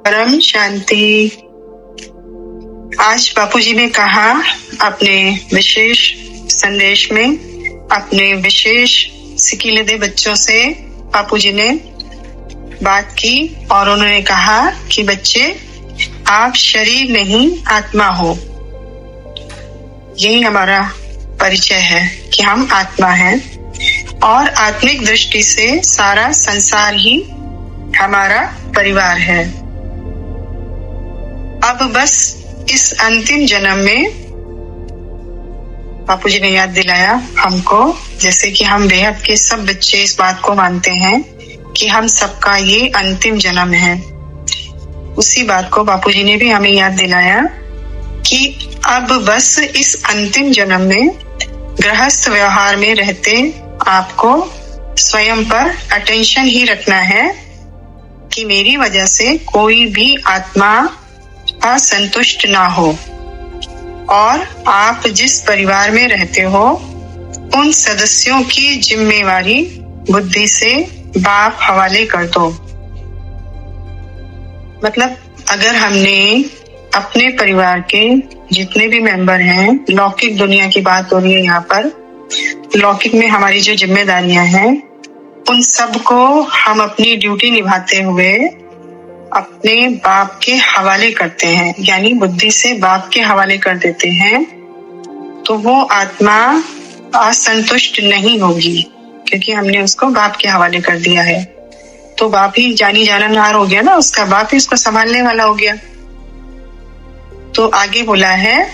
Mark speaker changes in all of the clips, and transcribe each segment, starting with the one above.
Speaker 1: परम शांति। आज बापूजी ने कहा अपने विशेष संदेश में, अपने विशेष सिकीलिदे बच्चों से बापूजी ने बात की और उन्होंने कहा कि बच्चे, आप शरीर नहीं आत्मा हो। यही हमारा परिचय है कि हम आत्मा हैं और आत्मिक दृष्टि से सारा संसार ही हमारा परिवार है। अब बस इस अंतिम जन्म में बापूजी ने याद दिलाया हमको, जैसे कि हम बेहद के सब बच्चे इस बात को मानते हैं कि हम सबका ये अंतिम जन्म है। उसी बात को बापूजी ने भी हमें याद दिलाया कि अब बस इस अंतिम जन्म में गृहस्थ व्यवहार में रहते आपको स्वयं पर अटेंशन ही रखना है कि मेरी वजह से कोई भी आत्मा असंतुष्ट ना हो, और आप जिस परिवार में रहते हो उन सदस्यों की जिम्मेवारी बुद्धि से बाप हवाले कर दो। मतलब अगर हमने अपने परिवार के जितने भी मेंबर हैं, लौकिक दुनिया की बात हो रही है यहाँ पर, लौकिक में हमारी जो जिम्मेदारियां हैं उन सब को हम अपनी ड्यूटी निभाते हुए अपने बाप के हवाले करते हैं, यानी बुद्धि से बाप के हवाले कर देते हैं, तो वो आत्मा असंतुष्ट नहीं होगी क्योंकि हमने उसको बाप के हवाले कर दिया है। तो बाप ही जानी जाननहार हो गया ना, उसका बाप ही उसको संभालने वाला हो गया। तो आगे बोला है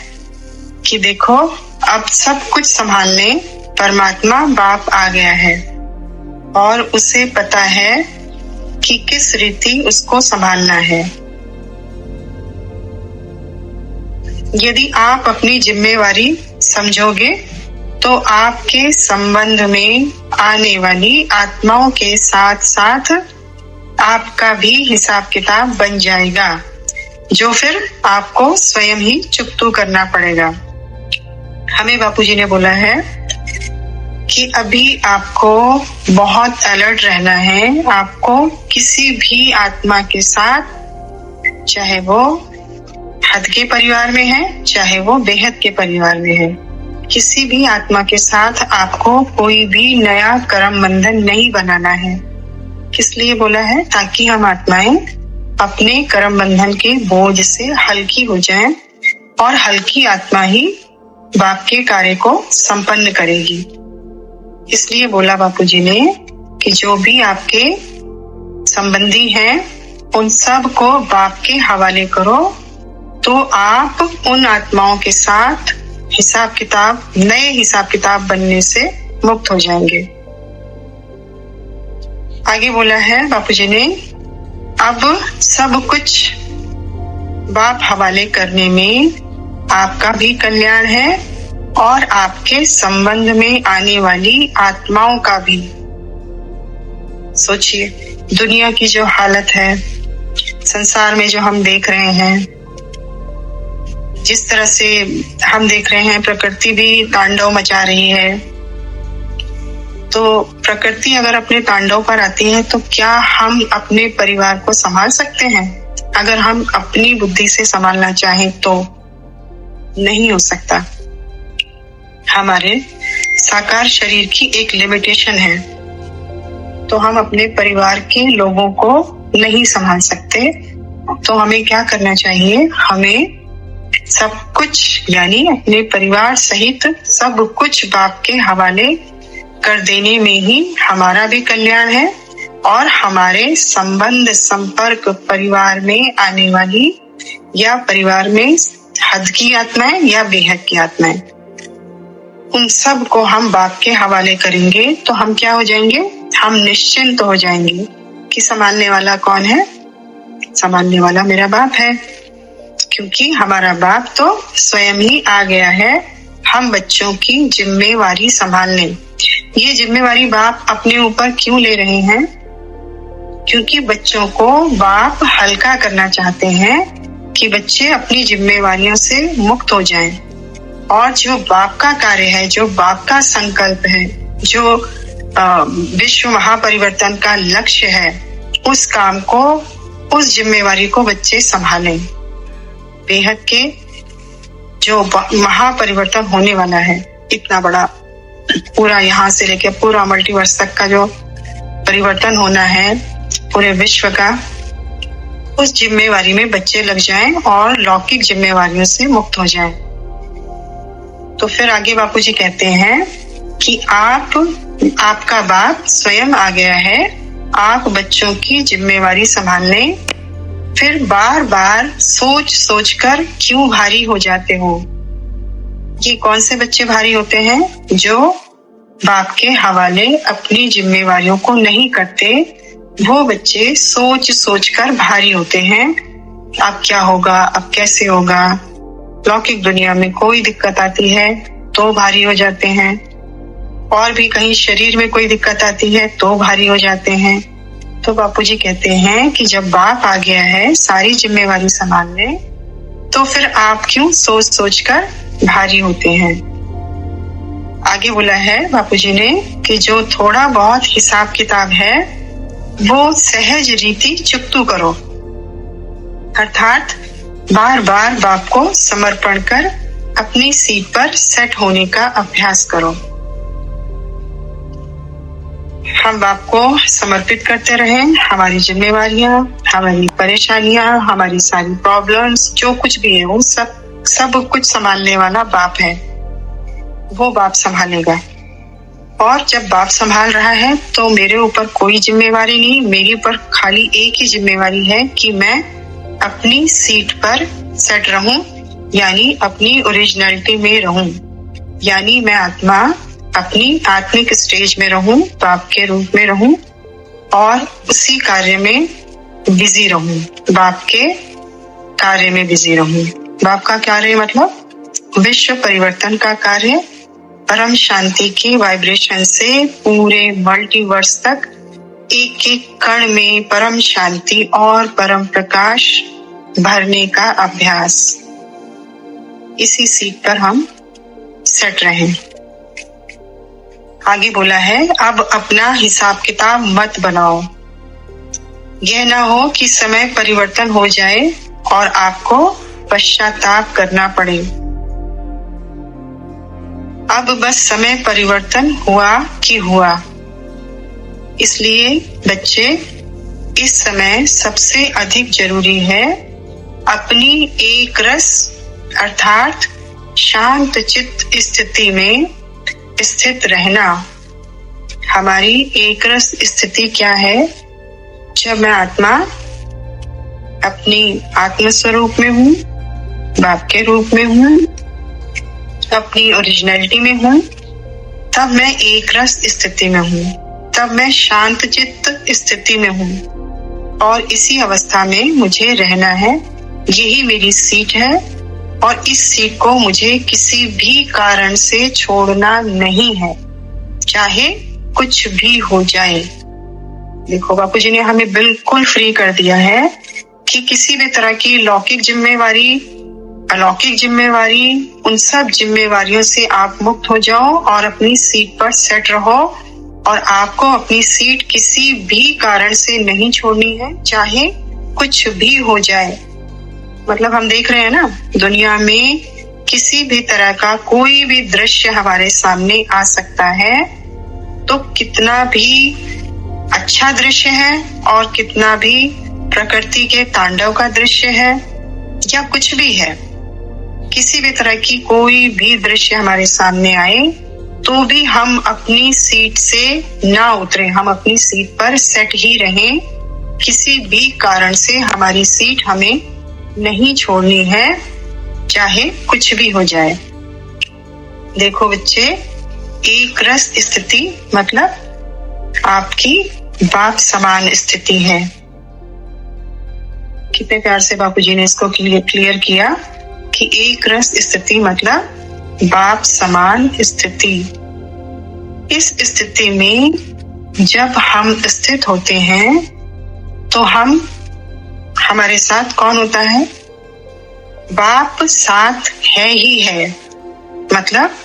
Speaker 1: कि देखो, अब सब कुछ संभालने परमात्मा बाप आ गया है और उसे पता है कि किस रीति उसको संभालना है। यदि आप अपनी जिम्मेवारी समझोगे तो आपके संबंध में आने वाली आत्माओं के साथ साथ आपका भी हिसाब किताब बन जाएगा, जो फिर आपको स्वयं ही चुकतू करना पड़ेगा। हमें बापूजी ने बोला है कि अभी आपको बहुत अलर्ट रहना है। आपको किसी भी आत्मा के साथ, चाहे वो हद के परिवार में है चाहे वो बेहद के परिवार में है, किसी भी आत्मा के साथ आपको कोई भी नया कर्म बंधन नहीं बनाना है। किस लिए बोला है? ताकि हम आत्माएं अपने कर्म बंधन के बोझ से हल्की हो जाएं और हल्की आत्मा ही बाप के कार्य को संपन्न करेगी। इसलिए बोला बापूजी ने कि जो भी आपके संबंधी हैं उन सब को बाप के हवाले करो, तो आप उन आत्माओं के साथ हिसाब किताब, नए हिसाब किताब बनने से मुक्त हो जाएंगे। आगे बोला है बापूजी ने, अब सब कुछ बाप हवाले करने में आपका भी कल्याण है और आपके संबंध में आने वाली आत्माओं का भी। सोचिए, दुनिया की जो हालत है, संसार में जो हम देख रहे हैं, जिस तरह से हम देख रहे हैं, प्रकृति भी तांडव मचा रही है। तो प्रकृति अगर अपने तांडव पर आती है तो क्या हम अपने परिवार को संभाल सकते हैं? अगर हम अपनी बुद्धि से संभालना चाहें तो नहीं हो सकता। हमारे साकार शरीर की एक लिमिटेशन है, तो हम अपने परिवार के लोगों को नहीं संभाल सकते। तो हमें क्या करना चाहिए? हमें सब कुछ, यानी अपने परिवार सहित सब कुछ बाप के हवाले कर देने में ही हमारा भी कल्याण है और हमारे संबंध, संपर्क, परिवार में आने वाली या परिवार में हद की आत्माएं या बेहद की आत्माएं, उन सब को हम बाप के हवाले करेंगे तो हम क्या हो जाएंगे? हम निश्चिंत हो जाएंगे कि संभालने वाला कौन है? संभालने वाला मेरा बाप है, क्योंकि हमारा बाप तो स्वयं ही आ गया है हम बच्चों की जिम्मेवारी संभालने। ये जिम्मेवारी बाप अपने ऊपर क्यों ले रहे हैं? क्योंकि बच्चों को बाप हल्का करना चाहते हैं कि बच्चे अपनी जिम्मेवारियों से मुक्त हो जाएं और जो बाप का कार्य है, जो बाप का संकल्प है, जो विश्व महापरिवर्तन का लक्ष्य है, उस काम को उस जिम्मेवारी को बच्चे संभालें। बेहद के जो महापरिवर्तन होने वाला है, इतना बड़ा पूरा यहाँ से लेके पूरा मल्टीवर्स तक का जो परिवर्तन होना है पूरे विश्व का, उस जिम्मेवारी में बच्चे लग जाएं और लौकिक जिम्मेवारियों से मुक्त हो जाएं। तो फिर आगे बापूजी कहते हैं कि आपका बाप स्वयं आ गया है, आप बच्चों की जिम्मेवारी संभालने। फिर बार बार सोच सोच कर क्यों भारी हो जाते हो? ये कौन से बच्चे भारी होते हैं? जो बाप के हवाले अपनी जिम्मेवारियों को नहीं करते, वो बच्चे सोच सोच कर भारी होते हैं। अब क्या होगा, अब कैसे होगा? लौकिक दुनिया में कोई दिक्कत आती है तो भारी हो जाते हैं, और भी कहीं शरीर में कोई दिक्कत आती है तो भारी हो जाते हैं। तो बापूजी कहते हैं कि जब बाप आ गया है सारी जिम्मेवारी संभालने, तो फिर आप क्यों सोच सोच कर भारी होते हैं? आगे बोला है बापूजी ने कि जो थोड़ा बहुत हिसाब किताब है वो सहज रीति चुकतू करो, अर्थात बार बार बाप को समर्पण कर अपनी सीट पर सेट होने का अभ्यास करो। हम बाप को समर्पित करते रहें, हमारी जिम्मेवारियां, हमारी परेशानियां, हमारी सारी प्रॉब्लम्स, जो कुछ भी है वो सब कुछ संभालने वाला बाप है, वो बाप संभालेगा। और जब बाप संभाल रहा है तो मेरे ऊपर कोई जिम्मेवारी नहीं, मेरे ऊपर खाली एक ही जिम्मेवारी है कि मैं अपनी सीट पर सेट रहूं, यानी अपनी ओरिजिनलिटी में रहूं, यानी मैं आत्मा अपनी आत्मिक स्टेज में रहूं, बाप के रूप में रहूं और उसी कार्य में बिजी रहूं, बाप के कार्य में बिजी रहूं। बाप का कार्य मतलब विश्व परिवर्तन का कार्य, परम शांति की वाइब्रेशन से पूरे मल्टीवर्स तक एक एक कण में परम शांति और परम प्रकाश भरने का अभ्यास। इसी सीट पर हम सेट रहें। आगे बोला है, अब अपना हिसाब किताब मत बनाओ। यह ना हो कि समय परिवर्तन हो जाए और आपको पश्चाताप करना पड़े। अब बस समय परिवर्तन हुआ कि हुआ, इसलिए बच्चे इस समय सबसे अधिक जरूरी है अपनी एक रस अर्थात शांत चित्त स्थिति में स्थित रहना। हमारी एक रस स्थिति क्या है? जब मैं आत्मा अपनी आत्म स्वरूप में हूँ, बाप के रूप में हूँ, अपनी ओरिजिनलिटी में हूँ, तब मैं एक रस स्थिति में हूँ, तब मैं शांत चित्त स्थिति में हूँ और इसी अवस्था में मुझे रहना है। यही मेरी सीट है और इस सीट को मुझे किसी भी कारण से छोड़ना नहीं है, चाहे कुछ भी हो जाए। देखो बापूजी ने हमें बिल्कुल फ्री कर दिया है कि किसी भी तरह की लौकिक जिम्मेवारी, अलौकिक जिम्मेवारी, उन सब जिम्मेवारियों से आप मुक्त हो जाओ और अपनी सीट पर सेट रहो। और आपको अपनी सीट किसी भी कारण से नहीं छोड़नी है, चाहे कुछ भी हो जाए। मतलब हम देख रहे हैं ना, दुनिया में किसी भी तरह का कोई भी दृश्य हमारे सामने आ सकता है, तो कितना भी अच्छा दृश्य है और कितना भी प्रकृति के तांडव का दृश्य है या कुछ भी है, किसी भी तरह की कोई भी दृश्य हमारे सामने आए तो भी हम अपनी सीट से ना उतरे, हम अपनी सीट पर सेट ही रहें। किसी भी कारण से हमारी सीट हमें नहीं छोड़नी है, चाहे कुछ भी हो जाए। देखो बच्चे, एक रस स्थिति मतलब आपकी बाप समान स्थिति है। कितने प्यार से बापूजी ने इसको क्लियर किया कि एक रस स्थिति मतलब बाप समान स्थिति। इस स्थिति में जब हम स्थित होते हैं तो हमारे साथ कौन होता है? बाप साथ है ही है। मतलब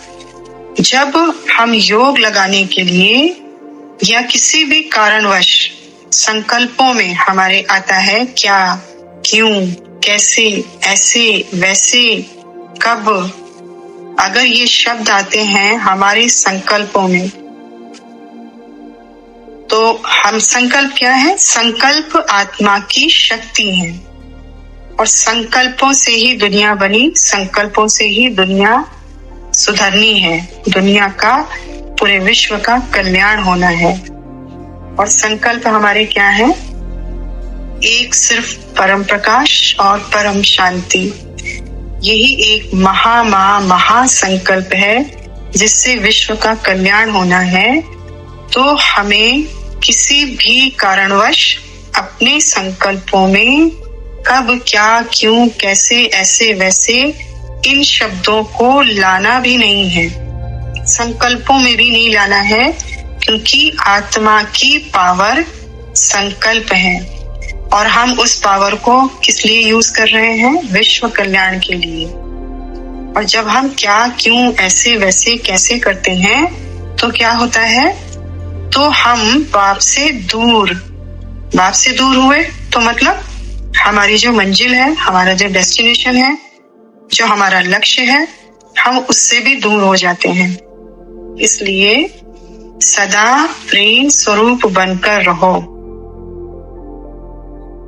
Speaker 1: जब हम योग लगाने के लिए या किसी भी कारणवश संकल्पों में हमारे आता है क्या, क्यों, कैसे, ऐसे, वैसे, कब। अगर ये शब्द आते हैं हमारे संकल्पों में, तो हम संकल्प क्या है? संकल्प आत्मा की शक्ति है और संकल्पों से ही दुनिया बनी, संकल्पों से ही दुनिया सुधरनी है, दुनिया का, पूरे विश्व का कल्याण होना है। और संकल्प हमारे क्या है? एक सिर्फ परम प्रकाश और परम शांति। यही एक महासंकल्प है जिससे विश्व का कल्याण होना है। तो हमें किसी भी कारणवश अपने संकल्पों में कब, क्या, क्यों, कैसे, ऐसे, वैसे इन शब्दों को लाना भी नहीं है, संकल्पों में भी नहीं लाना है, क्योंकि आत्मा की पावर संकल्प है और हम उस पावर को किस लिए यूज कर रहे हैं? विश्व कल्याण के लिए। और जब हम क्या, क्यों, ऐसे, वैसे, कैसे करते हैं तो क्या होता है? तो हम बाप से दूर हुए, तो मतलब हमारी जो मंजिल है, हमारा जो डेस्टिनेशन है, जो हमारा लक्ष्य है, हम उससे भी दूर हो जाते हैं। इसलिए सदा प्रेम स्वरूप बनकर रहो।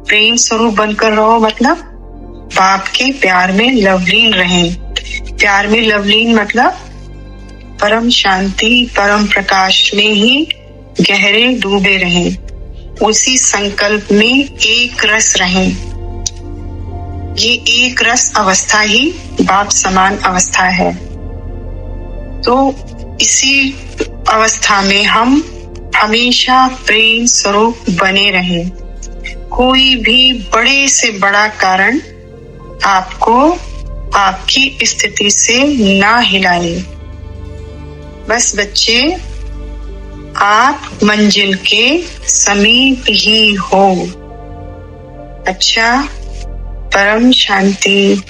Speaker 1: प्रेम स्वरूप बनकर रहो मतलब बाप के प्यार में लवलीन रहें। प्यार में लवलीन मतलब परम शांति, परम प्रकाश में ही गहरे डूबे रहें, उसी संकल्प में एक रस रहें। ये एक रस अवस्था ही बाप समान अवस्था है। तो इसी अवस्था में हम हमेशा प्रेम स्वरूप बने रहें। कोई भी बड़े से बड़ा कारण आपको आपकी स्थिति से ना हिलाए। बस बच्चे, आप मंजिल के समीप ही हो। अच्छा, परम शांति।